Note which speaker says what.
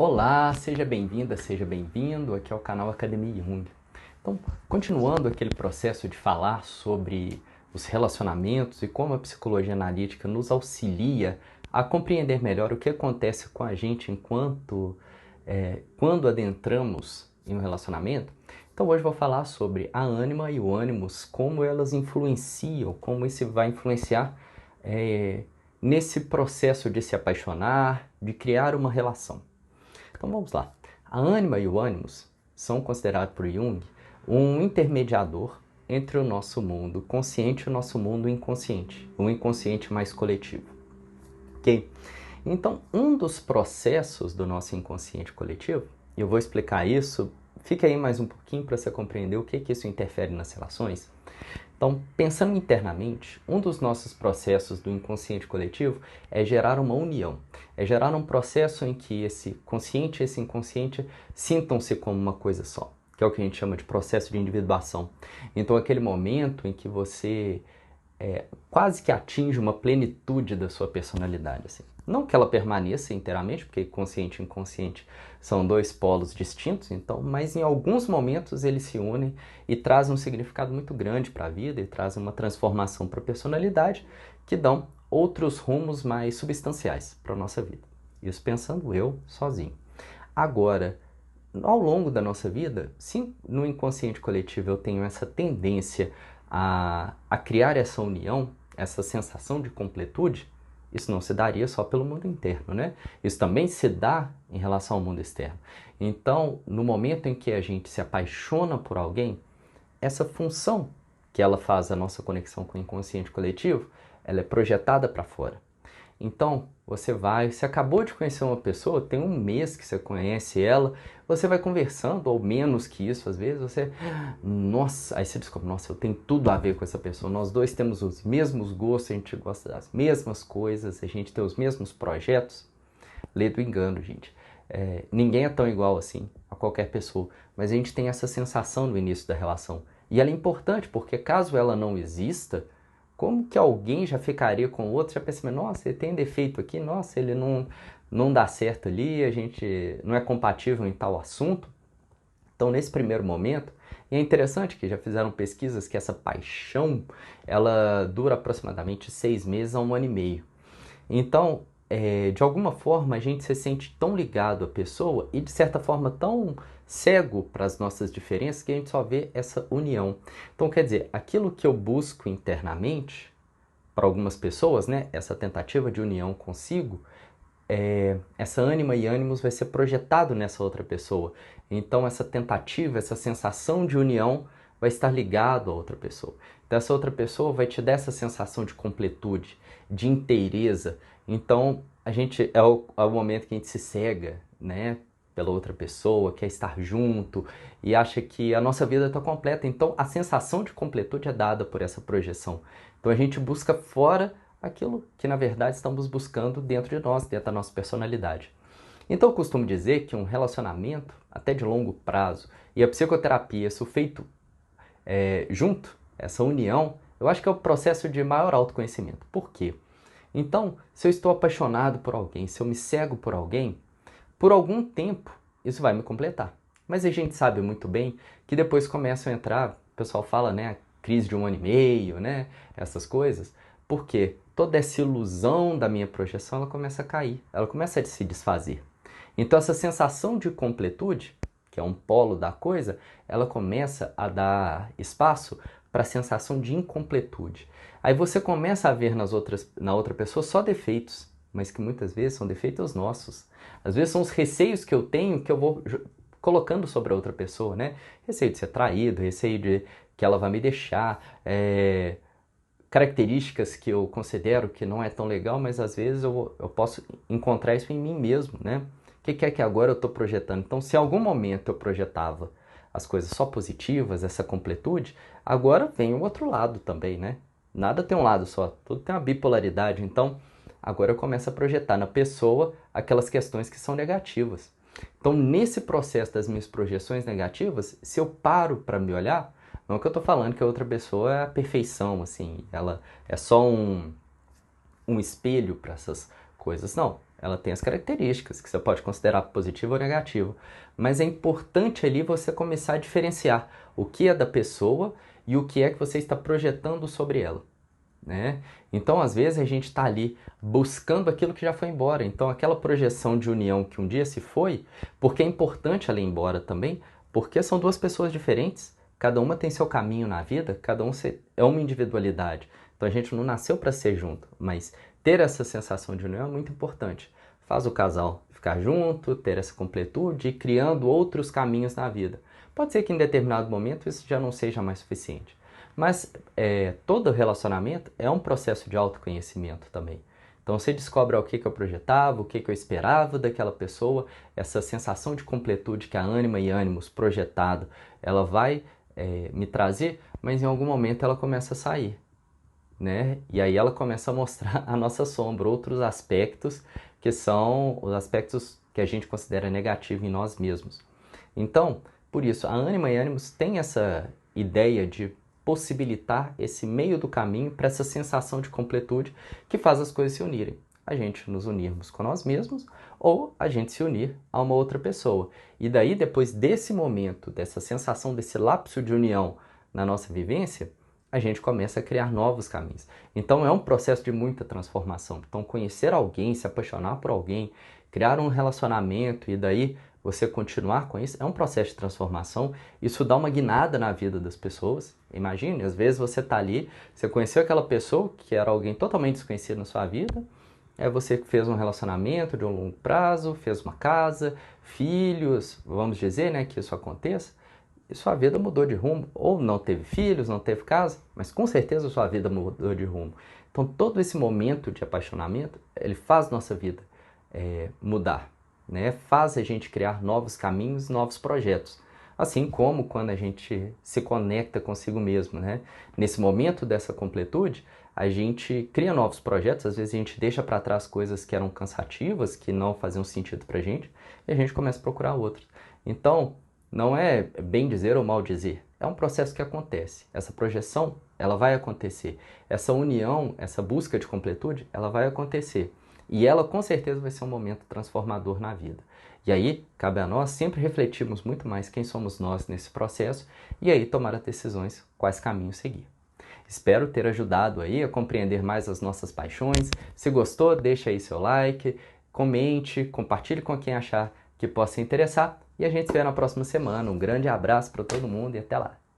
Speaker 1: Olá, seja bem-vinda, seja bem-vindo aqui ao canal Academia Jung. Então, continuando aquele processo de falar sobre os relacionamentos e como a psicologia analítica nos auxilia a compreender melhor o que acontece com a gente quando adentramos em um relacionamento. Então hoje eu vou falar sobre a ânima e o ânimos, como elas influenciam, como isso vai influenciar nesse processo de se apaixonar, de criar uma relação. Então vamos lá. A ânima e o ânimos são considerados por Jung um intermediador entre o nosso mundo consciente e o nosso mundo inconsciente, um inconsciente mais coletivo. Ok? Então, um dos processos do nosso inconsciente coletivo, e eu vou explicar isso, fica aí mais um pouquinho para você compreender o que isso interfere nas relações. Então, pensando internamente, um dos nossos processos do inconsciente coletivo é gerar uma união. É gerar um processo em que esse consciente e esse inconsciente sintam-se como uma coisa só, que é o que a gente chama de processo de individuação. Então, aquele momento em que você quase que atinge uma plenitude da sua personalidade. Assim. Não que ela permaneça inteiramente, porque consciente e inconsciente são dois polos distintos, então, mas em alguns momentos eles se unem e trazem um significado muito grande para a vida e trazem uma transformação para a personalidade que dão outros rumos mais substanciais para a nossa vida. Isso pensando eu sozinho. Agora, ao longo da nossa vida, sim, no inconsciente coletivo eu tenho essa tendência a criar essa união, essa sensação de completude. Isso não se daria só pelo mundo interno, né? Isso também se dá em relação ao mundo externo. Então, no momento em que a gente se apaixona por alguém, essa função que ela faz a nossa conexão com o inconsciente coletivo, ela é projetada para fora. Então, você acabou de conhecer uma pessoa, tem um mês que você conhece ela, você vai conversando, ou menos que isso, às vezes, aí você descobre, nossa, eu tenho tudo a ver com essa pessoa, nós dois temos os mesmos gostos, a gente gosta das mesmas coisas, a gente tem os mesmos projetos. Lê do engano, gente. Ninguém é tão igual assim a qualquer pessoa, mas a gente tem essa sensação no início da relação. E ela é importante, porque caso ela não exista, como que alguém já ficaria com o outro, já pensa, nossa, ele tem defeito aqui, nossa, ele não dá certo ali, a gente não é compatível em tal assunto. Então, nesse primeiro momento, e é interessante que já fizeram pesquisas que essa paixão, ela dura aproximadamente 6 meses a 1 ano e meio. Então, de alguma forma, a gente se sente tão ligado à pessoa e, de certa forma, tão cego para as nossas diferenças que a gente só vê essa união. Então, quer dizer, aquilo que eu busco internamente, para algumas pessoas, né, essa tentativa de união consigo, essa ânima e ânimos vai ser projetado nessa outra pessoa. Então, essa tentativa, essa sensação de união vai estar ligado a outra pessoa. Então, essa outra pessoa vai te dar essa sensação de completude, de inteireza. Então, é o momento que a gente se cega, né, pela outra pessoa, quer estar junto e acha que a nossa vida está completa. Então, a sensação de completude é dada por essa projeção. Então, a gente busca fora aquilo que, na verdade, estamos buscando dentro de nós, dentro da nossa personalidade. Então, eu costumo dizer que um relacionamento, até de longo prazo, e a psicoterapia, isso feito junto, essa união, eu acho que é o processo de maior autoconhecimento. Por quê? Então, se eu estou apaixonado por alguém, se eu me cego por alguém, por algum tempo isso vai me completar. Mas a gente sabe muito bem que depois começam a entrar, o pessoal fala, né, crise de 1 ano e meio, né, essas coisas, porque toda essa ilusão da minha projeção, ela começa a cair, ela começa a se desfazer. Então essa sensação de completude, que é um polo da coisa, ela começa a dar espaço para a sensação de incompletude. Aí você começa a ver na outra pessoa só defeitos, mas que muitas vezes são defeitos nossos. Às vezes são os receios que eu tenho que eu vou colocando sobre a outra pessoa, né? Receio de ser traído, receio de que ela vai me deixar, características que eu considero que não é tão legal, mas às vezes eu posso encontrar isso em mim mesmo, né? O que é que agora eu estou projetando? Então, se em algum momento eu projetava as coisas só positivas, essa completude, agora vem o outro lado também, né? Nada tem um lado só, tudo tem uma bipolaridade. Então, agora eu começo a projetar na pessoa aquelas questões que são negativas. Então, nesse processo das minhas projeções negativas, se eu paro para me olhar, não é que eu estou falando que a outra pessoa é a perfeição, assim, ela é só um espelho para essas coisas. Não, ela tem as características que você pode considerar positiva ou negativa, mas é importante ali você começar a diferenciar o que é da pessoa e o que é que você está projetando sobre ela, né? Então, às vezes, a gente está ali buscando aquilo que já foi embora. Então, aquela projeção de união que um dia se foi, porque é importante ela ir embora também, porque são duas pessoas diferentes, cada uma tem seu caminho na vida, cada um é uma individualidade. Então, a gente não nasceu para ser junto, mas ter essa sensação de união é muito importante. Faz o casal ficar junto, ter essa completude e criando outros caminhos na vida. Pode ser que em determinado momento isso já não seja mais suficiente. Mas todo relacionamento é um processo de autoconhecimento também. Então você descobre o que eu projetava, o que eu esperava daquela pessoa, essa sensação de completude que a ânima e ânimos projetado, ela vai me trazer, mas em algum momento ela começa a sair, né? E aí ela começa a mostrar a nossa sombra, outros aspectos que são os aspectos que a gente considera negativo em nós mesmos. Então, por isso, a ânima e ânimos tem essa ideia de possibilitar esse meio do caminho para essa sensação de completude que faz as coisas se unirem. A gente nos unirmos com nós mesmos ou a gente se unir a uma outra pessoa. E daí, depois desse momento, dessa sensação, desse lapso de união na nossa vivência, a gente começa a criar novos caminhos. Então é um processo de muita transformação. Então conhecer alguém, se apaixonar por alguém, criar um relacionamento e daí você continuar com isso, é um processo de transformação. Isso dá uma guinada na vida das pessoas. Imagine, às vezes você está ali, você conheceu aquela pessoa que era alguém totalmente desconhecido na sua vida, você fez um relacionamento de um longo prazo, fez uma casa, filhos, vamos dizer, né, que isso aconteça, e sua vida mudou de rumo. Ou não teve filhos, não teve casa, mas com certeza sua vida mudou de rumo. Então todo esse momento de apaixonamento, ele faz nossa vida mudar, né? Faz a gente criar novos caminhos, novos projetos. Assim como quando a gente se conecta consigo mesmo, né? Nesse momento dessa completude, a gente cria novos projetos, às vezes a gente deixa para trás coisas que eram cansativas, que não faziam sentido para a gente, e a gente começa a procurar outros. Então, não é bem dizer ou mal dizer, é um processo que acontece. Essa projeção, ela vai acontecer. Essa união, essa busca de completude, ela vai acontecer. E ela com certeza vai ser um momento transformador na vida. E aí, cabe a nós sempre refletirmos muito mais quem somos nós nesse processo e aí tomar as decisões, quais caminhos seguir. Espero ter ajudado aí a compreender mais as nossas paixões. Se gostou, deixa aí seu like, comente, compartilhe com quem achar que possa interessar e a gente se vê na próxima semana. Um grande abraço para todo mundo e até lá!